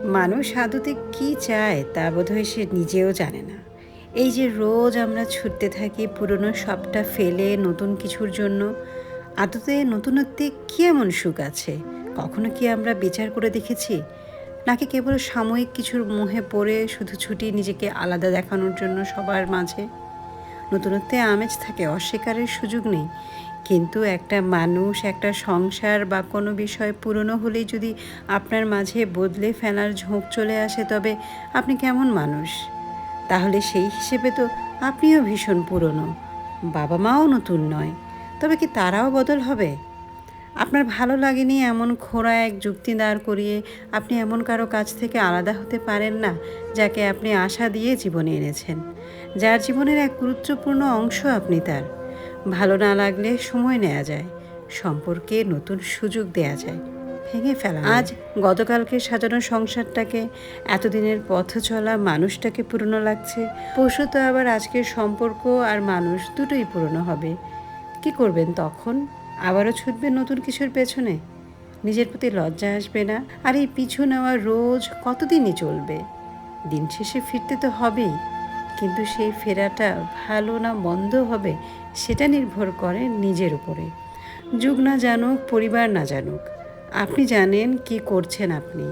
মানুষ আদতে কী চায় তা বোধহয় সে নিজেও জানে না। এই যে রোজ আমরা ছুটতে থাকি পুরনো সবটা ফেলে নতুন কিছুর জন্য, আদতে নতুনত্বে কী এমন সুখ আছে? কখনো কি আমরা বিচার করে দেখেছি? নাকি কেবল সাময়িক কিছুর মোহে পড়ে শুধু ছুটি নিজেকে আলাদা দেখানোর জন্য সবার মাঝে? নতুনত্বে আমেজ থাকে, অস্বীকারের সুযোগ নেই, কিন্তু একটা মানুষ, একটা সংসার বা কোনো বিষয় পুরনো হলেই যদি আপনার মাঝে বদলে ফেলার ঝোঁক চলে আসে, তবে আপনি কেমন মানুষ? তাহলে সেই হিসেবে তো আপনিও ভীষণ পুরনো। বাবা মাও নতুন নয়, তবে কি তারাও বদল হবে? আপনার ভালো লাগেনি এমন খোঁড়া এক যুক্তি দাঁড় করিয়ে আপনি এমন কারো কাছ থেকে আলাদা হতে পারেন না, যাকে আপনি আশা দিয়ে জীবনে এনেছেন, যার জীবনের এক গুরুত্বপূর্ণ অংশ আপনি তার। ভালো না লাগলে সময় নেওয়া যায়, সম্পর্কে নতুন সুযোগ দেয়া যায়, ভেঙে ফেলা নয়। আজ গতকালকে সাজানো সংসারটাকে, এতদিনের পথ চলা মানুষটাকে পুরনো লাগছে, পরশু তো আবার আজকের সম্পর্ক আর মানুষ দুটোই পুরনো হবে। কি করবেন তখন? আবারও ছুটবেন নতুন কিছুর পেছনে? নিজের প্রতি লজ্জা আসবে না? আর এই পিছু নেওয়া রোজ কতদিনই চলবে? দিন শেষে ফিরতে তো হবেই, কিন্তু সেই ফেরাটা ভালো না মন্দ হবে, সেটা নির্ভর করে নিজের উপরে। যুগ না জানুক, পরিবার না জানুক, আপনি জানেন কি করছেন আপনি।